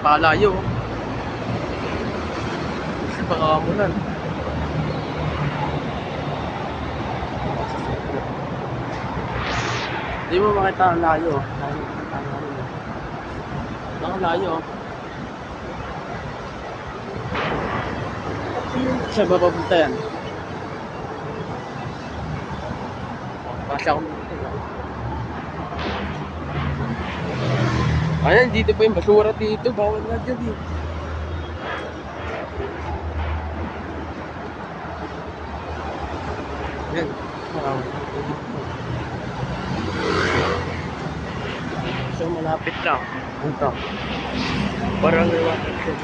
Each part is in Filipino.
Palayo. Pangamulan. Hindi mo makita ang layo. Nakalayo. Siya ba papunta yan? Pasya ko. Ayan, dito pa yung basura dito. Bawal na dyan eh. Yan. So malapit lang. Ito. Parang may water siya.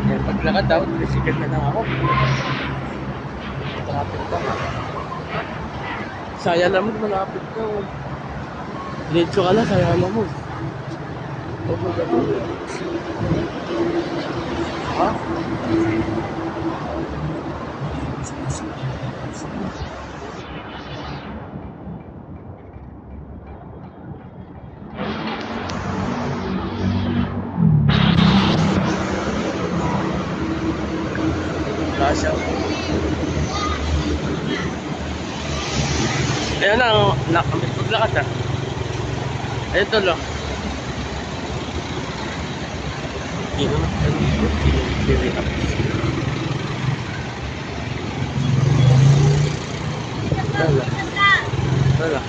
Yan, paglakad daw, tricycle na lang ako. Malapit ka. Saya naman, malapit ka. Diretso ka lang, saya naman. Ha? Rasya. Ayan na, paglakad na. Ayun to lang. Hindi naman. Wala.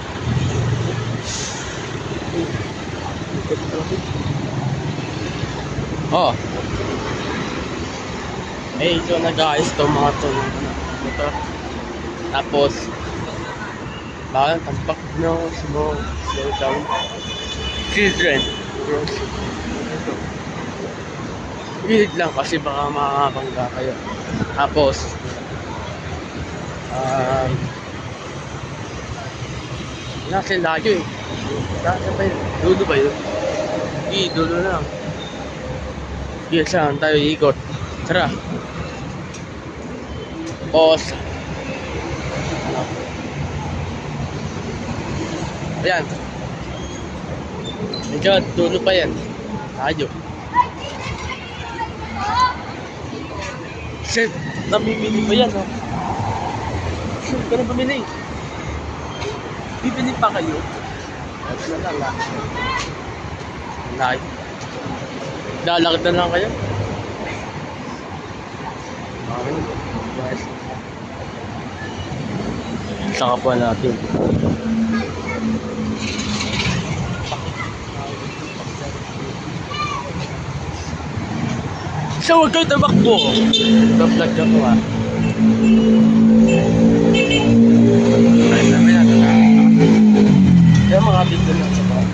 Oh. Eh, ito nag-aayos to mga to. Ito. Tapos, bakit tampak na slow down. Children. Gilid lang kasi baka makakabangga kayo. Tapos, nasa layo eh. Nasa ba yun? Dulo ba yun? Hindi, dulo lang. Hindi, saan tayo ikot? Tara. Pause. Ayan. Medyo dulo pa yan. Tayo. Shit, namimili pa yan, oh. Shit, ka na bumili. Bibili pa kayo. Ano na lang, Live. Lalakad na lang kayo. Okay, guys. Saka po natin. So, huwag kayo tabakbo. Vlog ka po, Ay, namin natin na. Kaya mga video lang sa mga.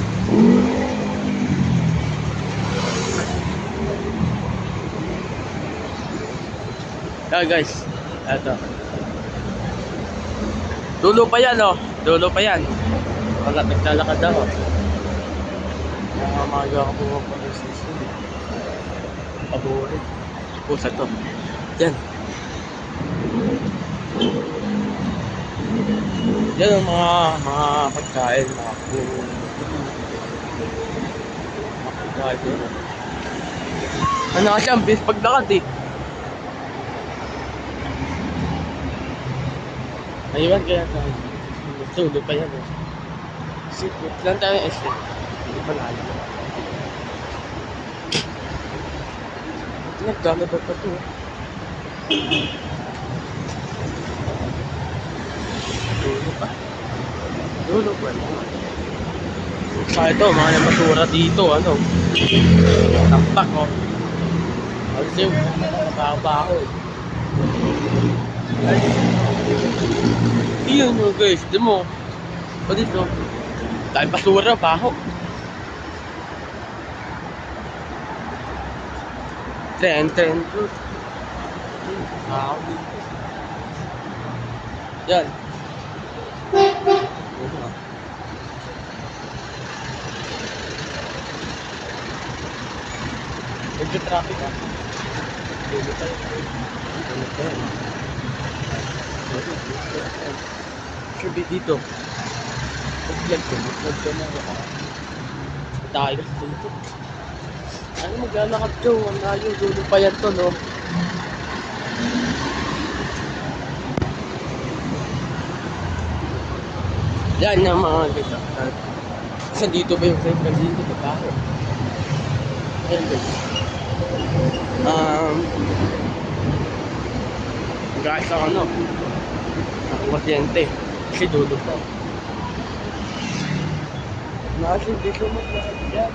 Guys, eto. Dulo pa yan, oh. Dulo pa yan. Wala, naglalakad ako. Magawa ko po mga pag-assistant. Paborit. Pusa to. Yan. Yan ang mga pagkain. Mga pagkain. Ano kasi ang bis paglakad eh. Ayun kaya tayo. Tulo pa yan eh. Sipot lang tayo estate. Hindi pa layo. Nagdala ba pa ito? Dulo pa. Dulo pa. Sa ito, mga namasura dito, ano. Tampak, oh. Kasi yung baho eh. Iyon mo guys, di mo. O dito. Dahil basura, baho. Ten. Baho dito. Yan. Medyo traffic ah. Dito tayo. sabi dito. Vlog ko na ako. Tayo dito. Ano maglalakad ko? Ang layo, dulo pa yan to, no? Yan ang mga dito. Kasi dito ba yung friend dito pa tayo? Ayun guys. Guys ako ano? Ang kuryente. Kasi dulo pa. Nasa dito maglakad yan.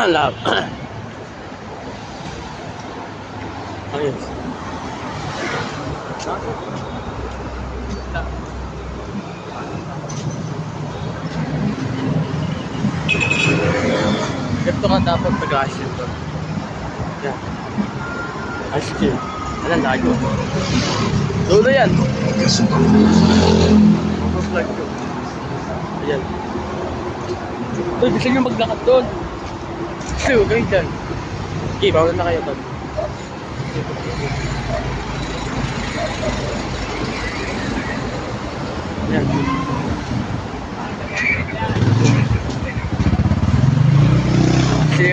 Love. Ayun. Ito ka dapat pag-ashin to. Yan. Ice cream. Alam, lago. Dulo yan. Mag-vlog ko. Ayan. Uy, gusto nyo maglakad doon. Kasi huwag kayo dyan. Okay, bawal na kayo doon. Ayan.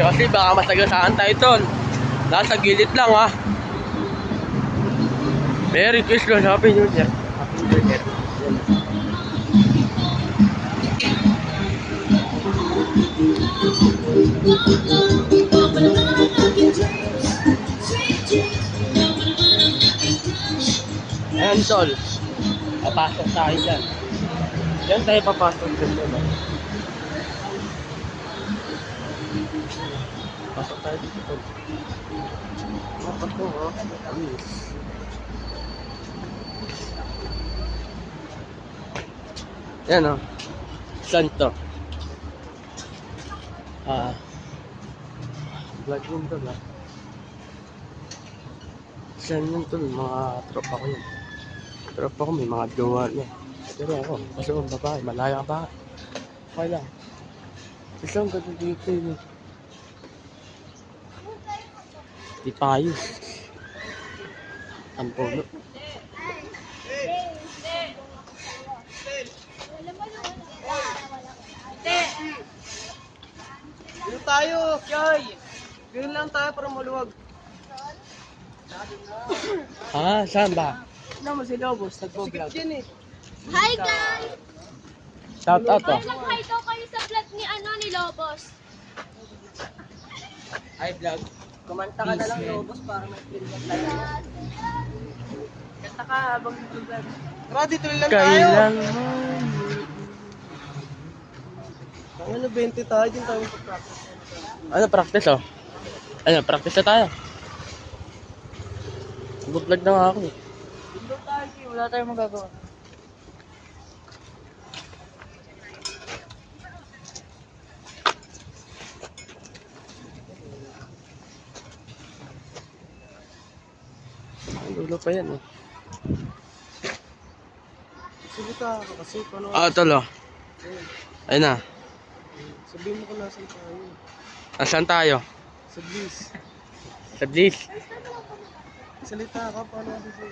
Kasi baka masagasaan tayo doon. Nasa gilid lang ha. Merry Christmas, Happy New Year. Happy New Year. Ayan tol. Papasok tayo dyan. Diyan tayo papasok dyan tol. Pasok tayo dito tol. Papasok oh. Yan o. Saan to? Vlog yun to ba? Saan yun to? Mga tropa ko yun. Tropa ko may mga jowa niya. Pero ako, kasi ang babae, malaya ka ba? Okay lang. Isang ganda dito yun. Di payo. Ang puno. Dito tayo, Kyoy. Ganun lang tayo para maluwag. Saan ba? Ano mo si Lobos, nagpo-vlog. Yan eh. Hi guys! Shout out to. Nag-hi daw kayo sa vlog ni Lobos. Hi vlog. Kumanta ka na lang Lobos para may film tayo. Kanta ka habang nag-vlog. Tara, dito lang tayo. Kailan mo? Ano, 20 tayo din tayo mag-practice. Ano, practice oh? Ano, practice na tayo. Mag-vlog na nga ako eh. Dito tayo, wala tayong magagawa. Ang dulo pa yan eh. Sige ka kasi, paano? Tolo. Ayun na. Sabihin mo kung nasan tayo. Asan tayo? Sa Bliss. Sa Bliss. Salita ka, paano dito?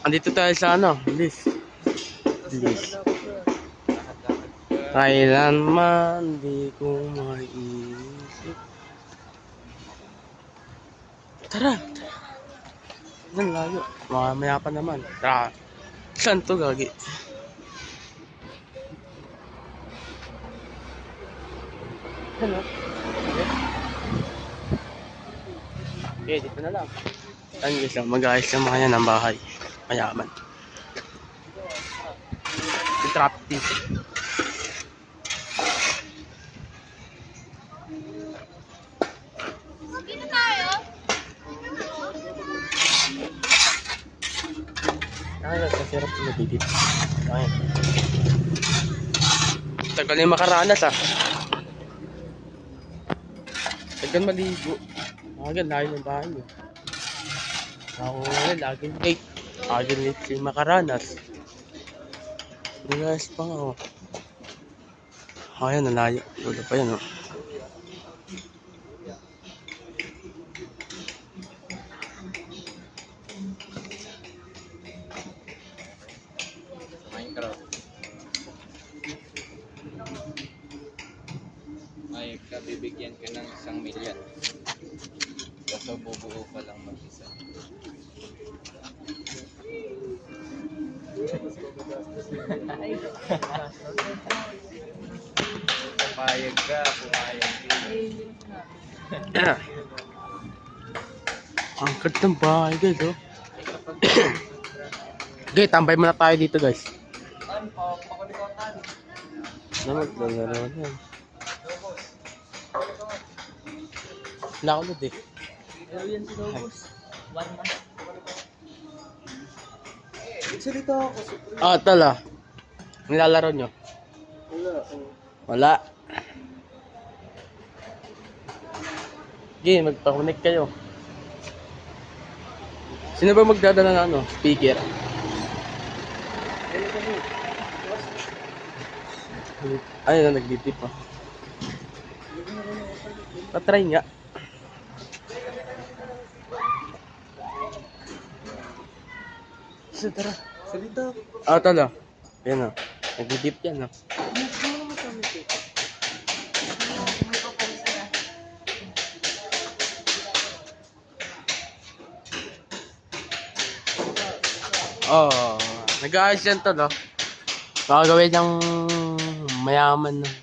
Andito tayo sa ano? Bliss. Bliss. Kailanman di ko maiisip. Tara! Yan layo. Mamaya pa naman. Tara. Saan to gagi? Hello. Okay, dito na lang. Saan guys, mag-ayos yung mga yan ng bahay. Mayaman. Yung traffic dito. Dito tayo. Ay, nasasirap yung nabibit. Ay. Tagal yung makaranas ah. Tagal maligo. Tagal, layo ng bahay nyo. Ako laging late. Laging late si makaranas. Nilayas pa nga oh. Ayan, nalayo. Dulo pa yan oh. ka, bibigyan ka ng 1,000,000. Kaso bubuo pa lang mag-isa. Pumayag ka, pumayag ka. Ang ganda ng bahay guys, oh. Okay, tambay muna tayo dito guys. Naman yan. Wala ko ulit eh. Pero yan si Lobos. 1 month. Salita ako. Ah, tala. Nilalaro nyo? Wala. Okay, magpa-connect kayo. Sino ba magdadala ng ano? Speaker? Ay, na nag-tip pa. Patry nga. Tara. Salita ako. Ah, tala. Yan o. Nag-tip yan o. Oh, nag-aayos yan to, no? Gagawin ng mayaman ng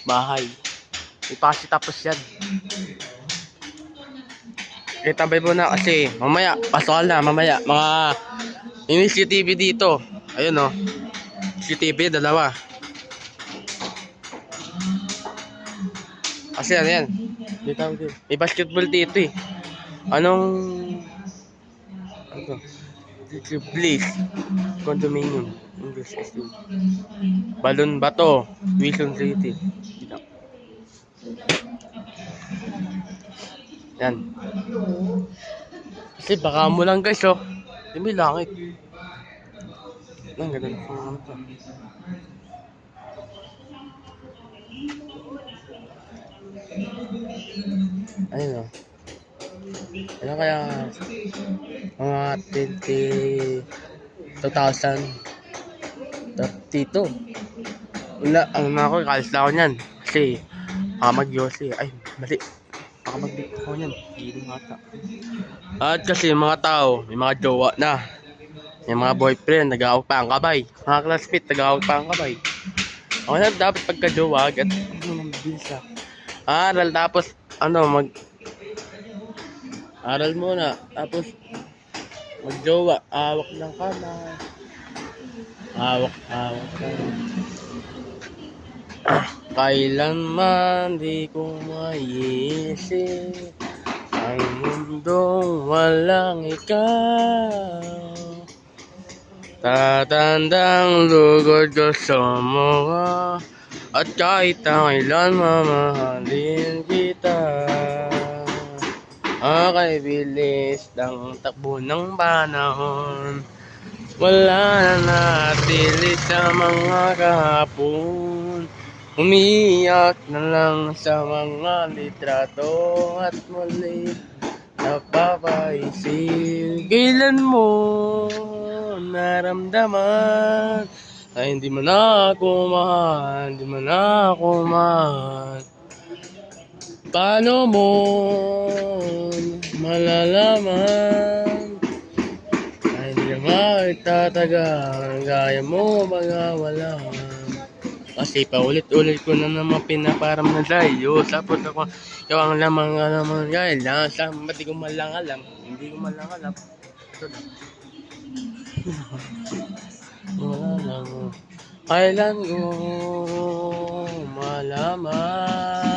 bahay. Ipasi tapos yan. Eh, tabay mo na kasi mamaya, pasok na, mamaya. Mga yung CCTV dito. Ayun, no? CCTV, dalawa. Kasi ano yan? May basketball dito eh. Anong... Ano? Please. Condominium. English SU. Balon Bato. Quezon City. Yan. Kasi baka mo lang guys, oh. Hindi may langit. Ang ganda na kung ano to. Ayun, oh. Ano kaya mga 2032. Wala, ano na ako, kalis na ako niyan. Kasi, mag-Yossi. Ay, mali. Baka mag-date ako niyan. Hindi mata. At kasi mga tao, may mga jowa na. May mga boyfriend, nag-aawag pa ang kabay. Mga classmate, nag-aawag pa ang kabay. Ako na dapat pagka-jowa, agad. Ano nang bisa? Aral, tapos, aral muna, tapos magjowa, awak ng kamay. Awak lang. Kailanman di ko maiisip ang mundong walang ikaw. Tatandang lugod ko sa mga at kahit ang ilan mamahalin kita. Okay, bilis ng takbo ng panahon. Wala na natili sa mga kahapon. Umiiyak na lang sa mga litrato at muli napapaisip. Kailan mo naramdaman ay hindi mo na ako mahal, hindi mo na ako mahal. Paano mo malalaman ay hindi na itatagal, gaya mo magawalan. Kasi paulit-ulit ko na naman pinaparam na sa'yo. Tapos ako, ikaw ang lamang gaya lang. Ba't di ko malang alam? Hindi ko malang alam. Wala lang. Kailan ko malaman